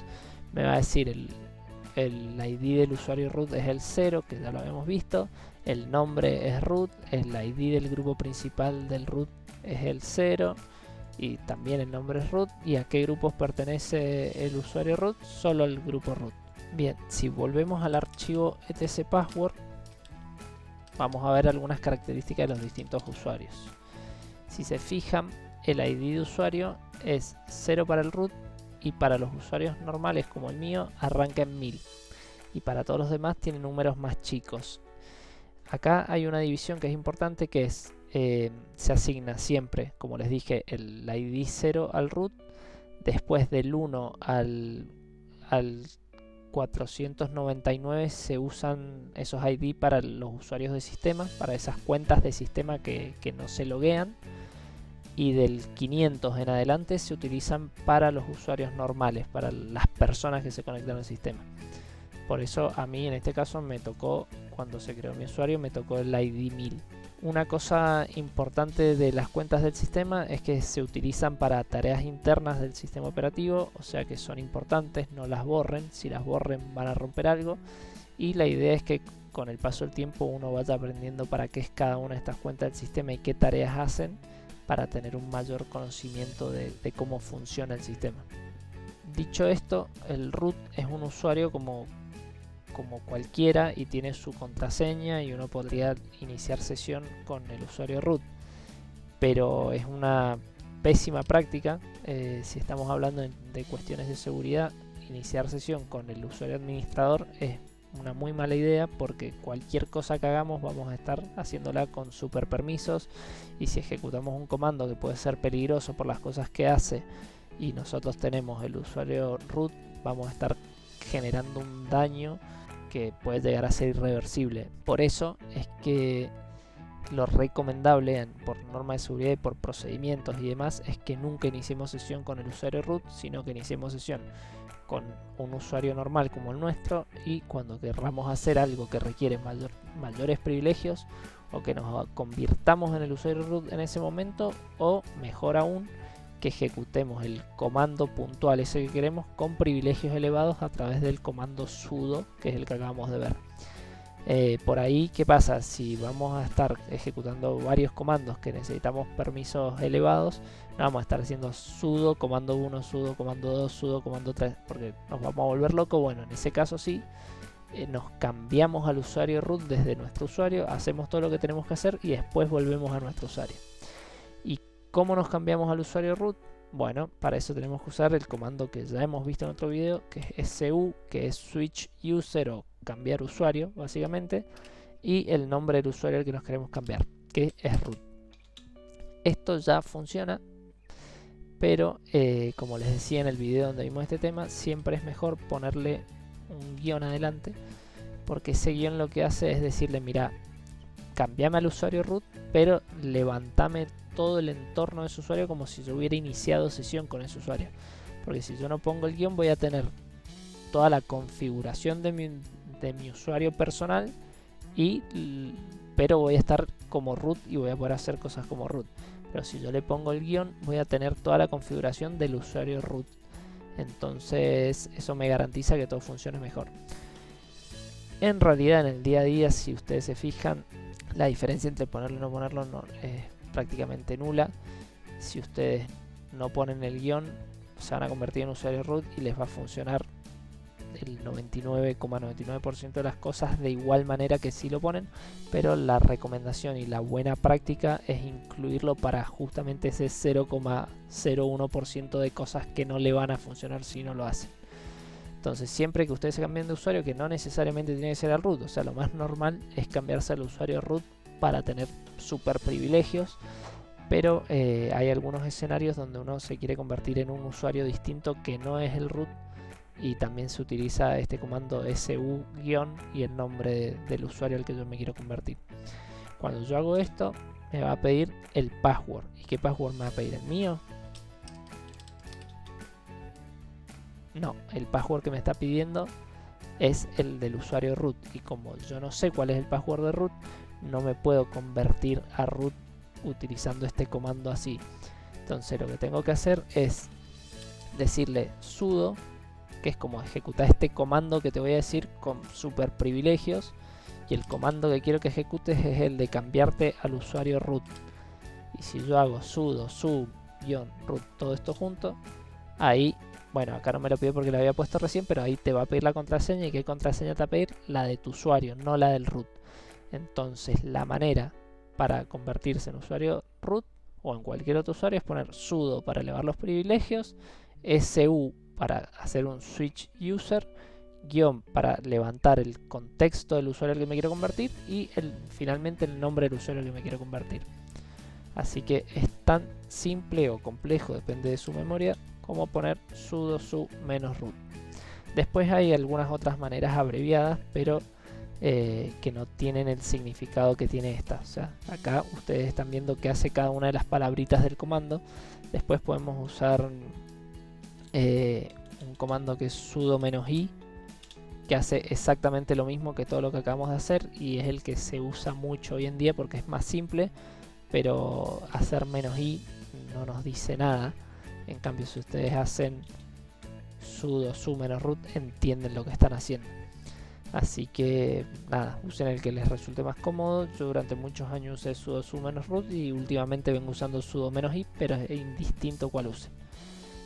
me va a decir el id del usuario root es el 0, que ya lo habíamos visto, el nombre es root, el id del grupo principal del root es el 0 y también el nombre es root, y a qué grupos pertenece el usuario root, solo el grupo root. Bien, si volvemos al archivo etc password, vamos a ver algunas características de los distintos usuarios. Si se fijan, el ID de usuario es 0 para el root, y para los usuarios normales como el mío arranca en 1000, y para todos los demás tiene números más chicos. Acá hay una división que es importante, que es se asigna siempre, como les dije, el ID 0 al root, después del 1 al 499 se usan esos ID para los usuarios de sistema, para esas cuentas de sistema que no se loguean, y del 500 en adelante se utilizan para los usuarios normales, para las personas que se conectan al sistema. Por eso a mí en este caso me tocó, cuando se creó mi usuario, me tocó el ID 1000. Una cosa importante de las cuentas del sistema es que se utilizan para tareas internas del sistema operativo, o sea que son importantes, no las borren. Si las borren van a romper algo, y la idea es que con el paso del tiempo uno vaya aprendiendo para qué es cada una de estas cuentas del sistema y qué tareas hacen, para tener un mayor conocimiento de cómo funciona el sistema. Dicho esto, el root es un usuario como cualquiera y tiene su contraseña, y uno podría iniciar sesión con el usuario root, pero es una pésima práctica. Si estamos hablando de cuestiones de seguridad, iniciar sesión con el usuario administrador es una muy mala idea, porque cualquier cosa que hagamos vamos a estar haciéndola con super permisos, y si ejecutamos un comando que puede ser peligroso por las cosas que hace y nosotros tenemos el usuario root, vamos a estar generando un daño que puede llegar a ser irreversible. Por eso es que lo recomendable por norma de seguridad y por procedimientos y demás es que nunca iniciemos sesión con el usuario root, sino que iniciemos sesión con un usuario normal como el nuestro, y cuando querramos hacer algo que requiere mayores privilegios, o que nos convirtamos en el usuario root en ese momento, o mejor aún, que ejecutemos el comando puntual ese que queremos con privilegios elevados a través del comando sudo, que es el que acabamos de ver. Por ahí, ¿qué pasa? Si vamos a estar ejecutando varios comandos que necesitamos permisos elevados, no vamos a estar haciendo sudo comando 1, sudo comando 2, sudo comando 3, porque nos vamos a volver locos. Bueno, en ese caso sí, nos cambiamos al usuario root desde nuestro usuario, hacemos todo lo que tenemos que hacer y después volvemos a nuestro usuario. ¿Y cómo nos cambiamos al usuario root? Bueno, para eso tenemos que usar el comando que ya hemos visto en otro video, que es su, que es switch user o cambiar usuario básicamente, y el nombre del usuario al que nos queremos cambiar, que es root. Esto ya funciona, pero como les decía en el video donde vimos este tema, siempre es mejor ponerle un guión adelante, porque ese guión lo que hace es decirle: mira, cambiame al usuario root, pero levantame todo el entorno de ese usuario como si yo hubiera iniciado sesión con ese usuario. Porque si yo no pongo el guión, voy a tener toda la configuración de mi usuario personal, pero voy a estar como root y voy a poder hacer cosas como root. Pero si yo le pongo el guión, voy a tener toda la configuración del usuario root. Entonces eso me garantiza que todo funcione mejor. En realidad, en el día a día, si ustedes se fijan, la diferencia entre ponerlo y no ponerlo es prácticamente nula. Si ustedes no ponen el guión, se van a convertir en usuario root y les va a funcionar el 99,99% de las cosas de igual manera que si lo ponen, pero la recomendación y la buena práctica es incluirlo para justamente ese 0,01% de cosas que no le van a funcionar si no lo hacen. Entonces, siempre que ustedes se cambien de usuario, que no necesariamente tiene que ser al root, o sea, lo más normal es cambiarse al usuario root para tener super privilegios, pero hay algunos escenarios donde uno se quiere convertir en un usuario distinto que no es el root, y también se utiliza este comando su- y el nombre del usuario al que yo me quiero convertir. Cuando yo hago esto, me va a pedir el password. ¿Y qué password me va a pedir? ¿El mío? No, el password que me está pidiendo es el del usuario root, y como yo no sé cuál es el password de root, no me puedo convertir a root utilizando este comando así. Entonces lo que tengo que hacer es decirle sudo, que es como ejecutar este comando que te voy a decir con super privilegios, y el comando que quiero que ejecutes es el de cambiarte al usuario root. Y si yo hago sudo su-root, todo esto junto, ahí, bueno, acá no me lo pide porque lo había puesto recién, pero ahí te va a pedir la contraseña. ¿Y qué contraseña te va a pedir? La de tu usuario, no la del root. Entonces la manera para convertirse en usuario root o en cualquier otro usuario es poner sudo para elevar los privilegios, su para hacer un switch user, guión para levantar el contexto del usuario al que me quiero convertir, y finalmente el nombre del usuario al que me quiero convertir. Así que es tan simple o complejo, depende de su memoria, como poner sudo su-root. Después hay algunas otras maneras abreviadas, pero que no tienen el significado que tiene esta. O sea, acá ustedes están viendo qué hace cada una de las palabritas del comando. Después podemos usar un comando que es sudo-i, que hace exactamente lo mismo que todo lo que acabamos de hacer, y es el que se usa mucho hoy en día porque es más simple, pero hacer -i no nos dice nada. En cambio, si ustedes hacen sudo su-root, entienden lo que están haciendo. Así que nada, usen el que les resulte más cómodo. Yo durante muchos años usé sudo su -root y últimamente vengo usando sudo -i, pero es indistinto cuál usen.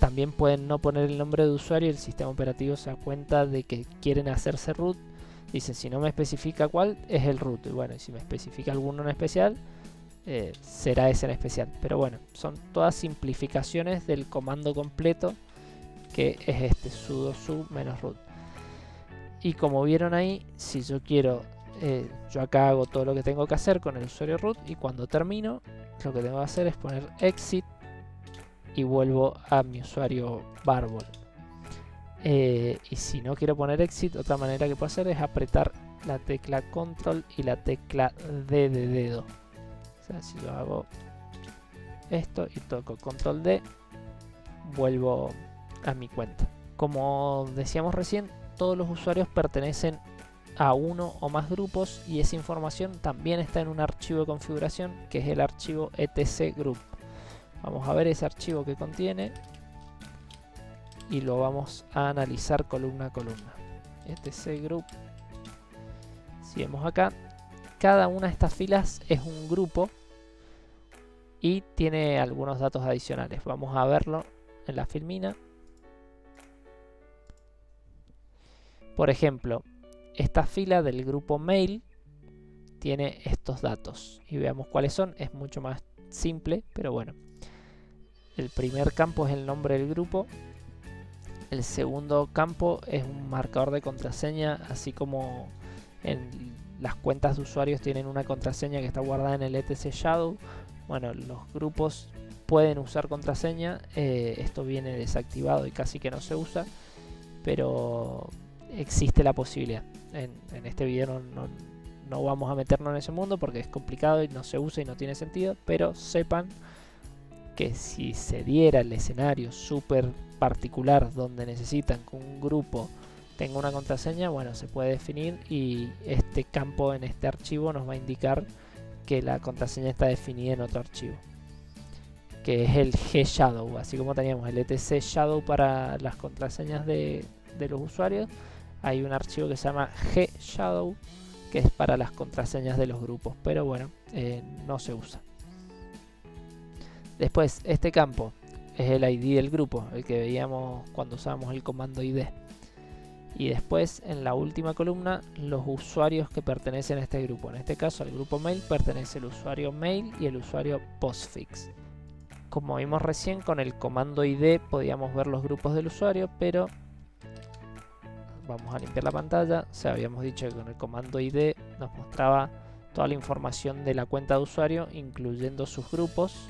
También pueden no poner el nombre de usuario y el sistema operativo se da cuenta de que quieren hacerse root. Dice, si no me especifica cuál, es el root. Y bueno, si me especifica alguno en especial, será ese en especial. Pero bueno, son todas simplificaciones del comando completo, que es este, sudo su -root. Y como vieron ahí, si yo quiero, yo acá hago todo lo que tengo que hacer con el usuario root, y cuando termino, lo que tengo que hacer es poner exit y vuelvo a mi usuario Barbol. Y si no quiero poner exit, otra manera que puedo hacer es apretar la tecla control y la tecla D de dedo. O sea, si yo hago esto y toco control D, vuelvo a mi cuenta. Como decíamos recién, todos los usuarios pertenecen a uno o más grupos y esa información también está en un archivo de configuración que es el archivo etc group. Vamos a ver ese archivo que contiene y lo vamos a analizar columna a columna. etc group. Si vemos acá, cada una de estas filas es un grupo y tiene algunos datos adicionales. Vamos a verlo en la filmina. Por ejemplo, esta fila del grupo mail tiene estos datos y veamos cuáles son. Es mucho más simple, pero bueno. El primer campo es el nombre del grupo. El segundo campo es un marcador de contraseña, así como en las cuentas de usuarios tienen una contraseña que está guardada en el etc shadow. Bueno, los grupos pueden usar contraseña. Esto viene desactivado y casi que no se usa, pero existe la posibilidad. En este video no vamos a meternos en ese mundo porque es complicado y no se usa y no tiene sentido, pero sepan que si se diera el escenario súper particular donde necesitan que un grupo tenga una contraseña, bueno, se puede definir y este campo en este archivo nos va a indicar que la contraseña está definida en otro archivo, que es el gshadow. Así como teníamos el etc shadow para las contraseñas de los usuarios, hay un archivo que se llama gshadow que es para las contraseñas de los grupos, pero bueno, no se usa. Después, este campo es el ID del grupo, el que veíamos cuando usábamos el comando ID. Y después, en la última columna, los usuarios que pertenecen a este grupo. En este caso, al grupo mail pertenece el usuario mail y el usuario postfix. Como vimos recién, con el comando ID podíamos ver los grupos del usuario, pero vamos a limpiar la pantalla. O sea, habíamos dicho que con el comando ID nos mostraba toda la información de la cuenta de usuario, incluyendo sus grupos.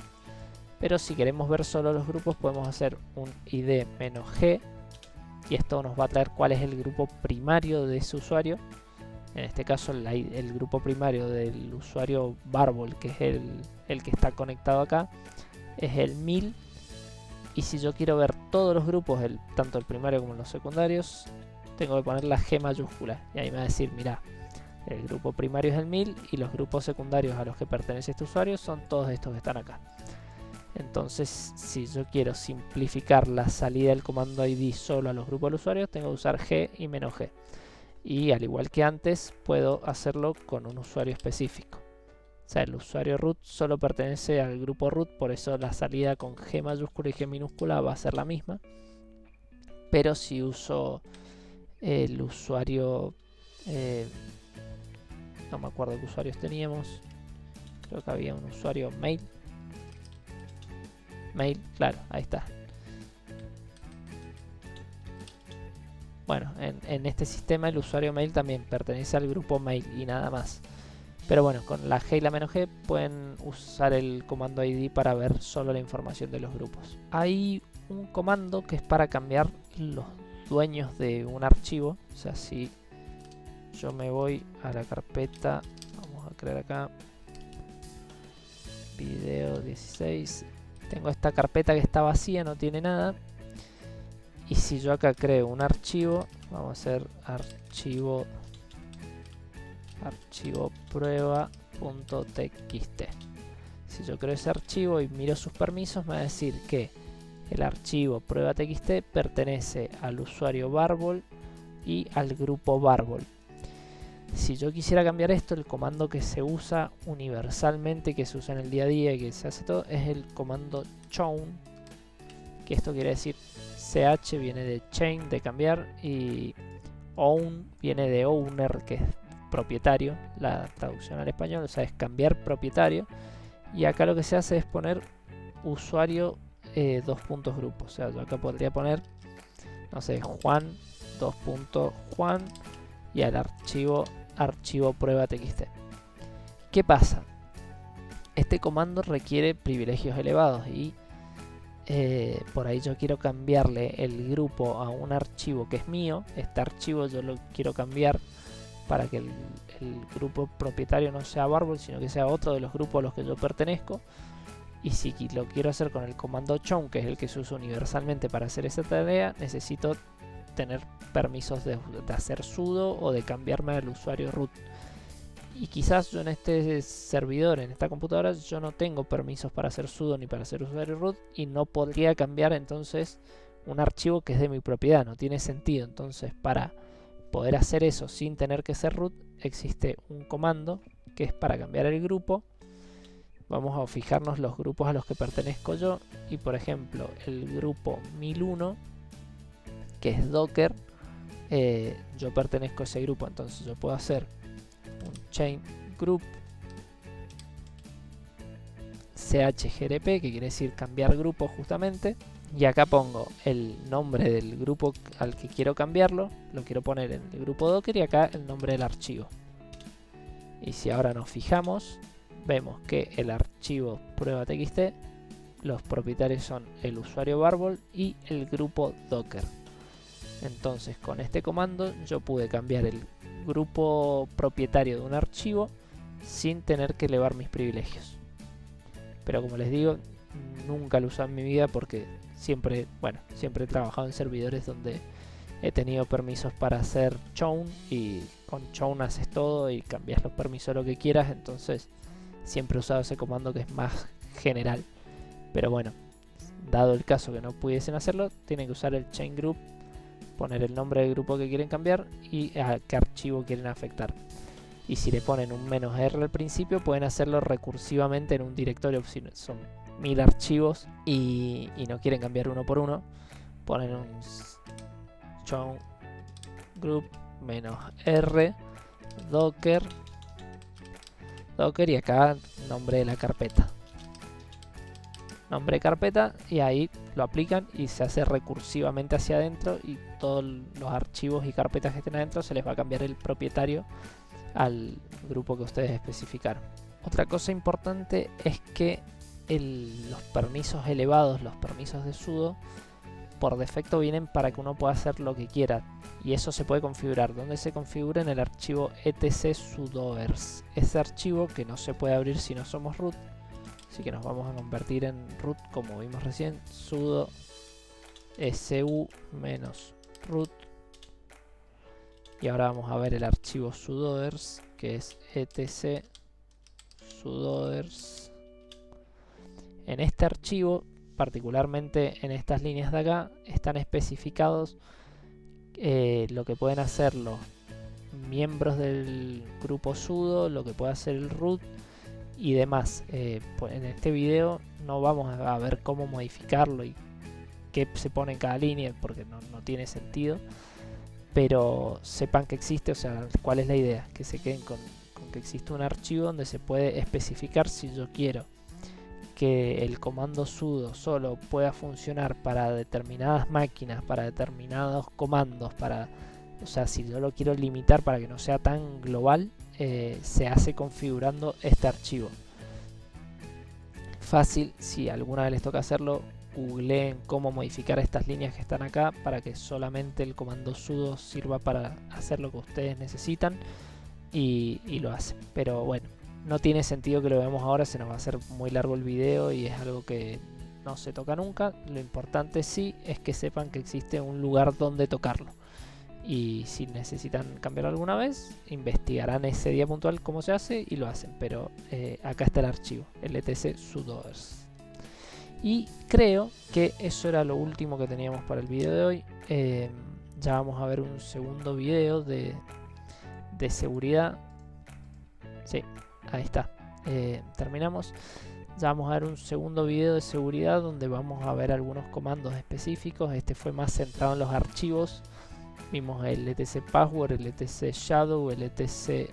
Pero si queremos ver solo los grupos, podemos hacer un id-g y esto nos va a traer cuál es el grupo primario de ese usuario. En este caso, el grupo primario del usuario Barbol, que es el que está conectado acá, es el 1000. Y si yo quiero ver todos los grupos, tanto el primario como los secundarios, tengo que poner la G mayúscula. Y ahí me va a decir, mira, el grupo primario es el 1000 y los grupos secundarios a los que pertenece este usuario son todos estos que están acá. Entonces, si yo quiero simplificar la salida del comando ID solo a los grupos de usuarios, tengo que usar G y "-g". Y al igual que antes, puedo hacerlo con un usuario específico. O sea, el usuario root solo pertenece al grupo root, por eso la salida con G mayúscula y G minúscula va a ser la misma. Pero si uso el usuario... no me acuerdo qué usuarios teníamos. Creo que había un usuario mail. Mail, claro, ahí está. Bueno, en este sistema el usuario mail también pertenece al grupo mail y nada más. Pero bueno, con la G y la "-g pueden usar el comando ID para ver solo la información de los grupos. Hay un comando que es para cambiar los dueños de un archivo. O sea, si yo me voy a la carpeta, vamos a crear acá video 16. Tengo esta carpeta que está vacía, no tiene nada. Y si yo acá creo un archivo, vamos a hacer archivo prueba.txt. Si yo creo ese archivo y miro sus permisos, me va a decir que el archivo prueba.txt pertenece al usuario Barbol y al grupo Barbol. Si yo quisiera cambiar esto, el comando que se usa universalmente, que se usa en el día a día y que se hace todo, es el comando chown, que esto quiere decir ch viene de chain, de cambiar, y own viene de owner, que es propietario, la traducción al español, o sea, es cambiar propietario. Y acá lo que se hace es poner usuario dos puntos grupo, o sea, yo acá podría poner, no sé, Juan, dos puntos Juan, y al archivo prueba txt. ¿Qué pasa? Este comando requiere privilegios elevados y por ahí yo quiero cambiarle el grupo a un archivo que es mío. Este archivo yo lo quiero cambiar para que el grupo propietario no sea Barbol, sino que sea otro de los grupos a los que yo pertenezco. Y si lo quiero hacer con el comando chown, que es el que se usa universalmente para hacer esa tarea, necesito tener permisos de hacer sudo o de cambiarme al usuario root. Y quizás yo en este servidor, en esta computadora, yo no tengo permisos para hacer sudo ni para hacer usuario root, y no podría cambiar entonces un archivo que es de mi propiedad, no tiene sentido. Entonces, para poder hacer eso sin tener que ser root, existe un comando que es para cambiar el grupo. Vamos a fijarnos los grupos a los que pertenezco yo, y por ejemplo el grupo 1001, que es Docker, yo pertenezco a ese grupo, entonces yo puedo hacer un chain group chgrp, que quiere decir cambiar grupo justamente, y acá pongo el nombre del grupo al que quiero cambiarlo, lo quiero poner en el grupo Docker, y acá el nombre del archivo. Y si ahora nos fijamos, vemos que el archivo prueba txt, los propietarios son el usuario Barbol y el grupo Docker. Entonces con este comando yo pude cambiar el grupo propietario de un archivo sin tener que elevar mis privilegios. Pero como les digo, nunca lo uso en mi vida porque siempre he trabajado en servidores donde he tenido permisos para hacer chown, y con chown haces todo y cambias los permisos lo que quieras. Entonces siempre he usado ese comando que es más general. Pero bueno, dado el caso que no pudiesen hacerlo, tienen que usar el chain group, poner el nombre del grupo que quieren cambiar y a qué archivo quieren afectar. Y si le ponen un "-r" al principio, pueden hacerlo recursivamente en un directorio. Si son 1000 archivos y no quieren cambiar uno por uno, ponen un chown group "-r docker", y acá nombre de la carpeta, nombre de carpeta, y ahí lo aplican y se hace recursivamente hacia adentro, y todos los archivos y carpetas que estén adentro se les va a cambiar el propietario al grupo que ustedes especificaron. Otra cosa importante es que los permisos elevados, los permisos de sudo, por defecto vienen para que uno pueda hacer lo que quiera, y eso se puede configurar. ¿Dónde se configura? En el archivo etc sudoers, ese archivo que no se puede abrir si no somos root. Así que nos vamos a convertir en root, como vimos recién, sudo su-root, y ahora vamos a ver el archivo sudoers, que es etc sudoers. En este archivo, particularmente en estas líneas de acá, están especificados lo que pueden hacer los miembros del grupo sudo, lo que puede hacer el root y demás. Pues en este video no vamos a ver cómo modificarlo y qué se pone en cada línea, porque no tiene sentido, pero sepan que existe. O sea, cuál es la idea, que se queden con que existe un archivo donde se puede especificar si yo quiero que el comando sudo solo pueda funcionar para determinadas máquinas, para determinados comandos, o sea, si yo lo quiero limitar para que no sea tan global, se hace configurando este archivo. Fácil, si alguna vez les toca hacerlo, googleen cómo modificar estas líneas que están acá para que solamente el comando sudo sirva para hacer lo que ustedes necesitan, y lo hacen. Pero bueno, no tiene sentido que lo veamos ahora, se nos va a hacer muy largo el video y es algo que no se toca nunca. Lo importante sí es que sepan que existe un lugar donde tocarlo, y si necesitan cambiarlo alguna vez, investigarán ese día puntual cómo se hace y lo hacen. Pero acá está el archivo, el etc sudoers. Y creo que eso era lo último que teníamos para el video de hoy. Ya vamos a ver un segundo video de de seguridad. Sí, ahí está. Terminamos. Ya vamos a ver un segundo video de seguridad donde vamos a ver algunos comandos específicos. Este fue más centrado en los archivos. Vimos el etc password, el etc shadow, el etc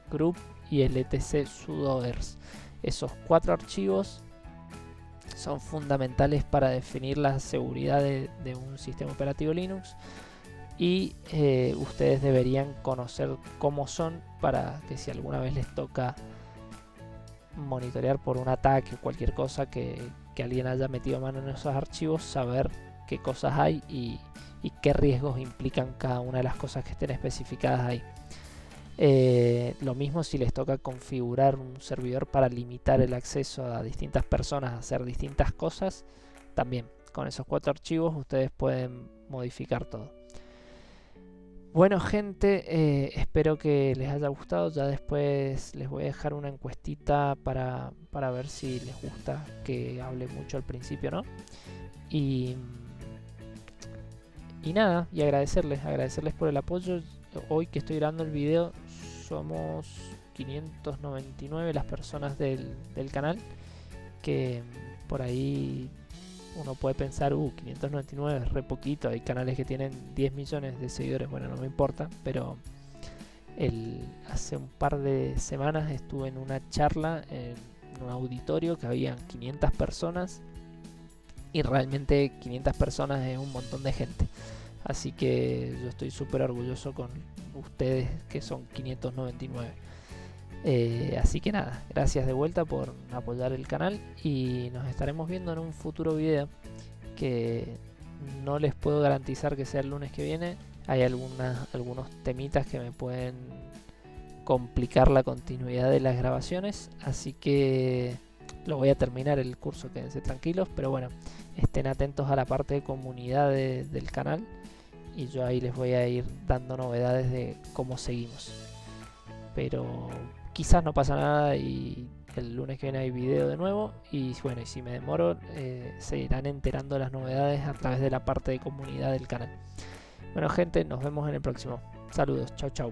group y el etc sudoers. Esos 4 archivos son fundamentales para definir la seguridad de un sistema operativo Linux, y ustedes deberían conocer cómo son, para que si alguna vez les toca monitorear por un ataque o cualquier cosa que alguien haya metido mano en esos archivos, saber qué cosas hay y qué riesgos implican cada una de las cosas que estén especificadas ahí. Lo mismo si les toca configurar un servidor para limitar el acceso a distintas personas a hacer distintas cosas, también con esos 4 archivos ustedes pueden modificar todo. Bueno, gente, espero que les haya gustado. Ya después les voy a dejar una encuestita para ver si les gusta que hable mucho al principio, ¿no? Y nada, y agradecerles por el apoyo. Hoy que estoy grabando el video somos 599 las personas del canal, que por ahí uno puede pensar, 599 es re poquito, hay canales que tienen 10 millones de seguidores. Bueno, no me importa, pero hace un par de semanas estuve en una charla en un auditorio que habían 500 personas, y realmente 500 personas es un montón de gente. Así que yo estoy súper orgulloso con ustedes, que son 599. Así que nada, gracias de vuelta por apoyar el canal, y nos estaremos viendo en un futuro video, que no les puedo garantizar que sea el lunes que viene. Hay algunos temitas que me pueden complicar la continuidad de las grabaciones, así que lo voy a terminar el curso, quédense tranquilos, pero bueno, estén atentos a la parte de comunidad del canal, y yo ahí les voy a ir dando novedades de cómo seguimos. Pero quizás no pasa nada y el lunes que viene hay video de nuevo, y bueno, y si me demoro, se irán enterando de las novedades a través de la parte de comunidad del canal. Bueno, gente, nos vemos en el próximo. Saludos, chau chau.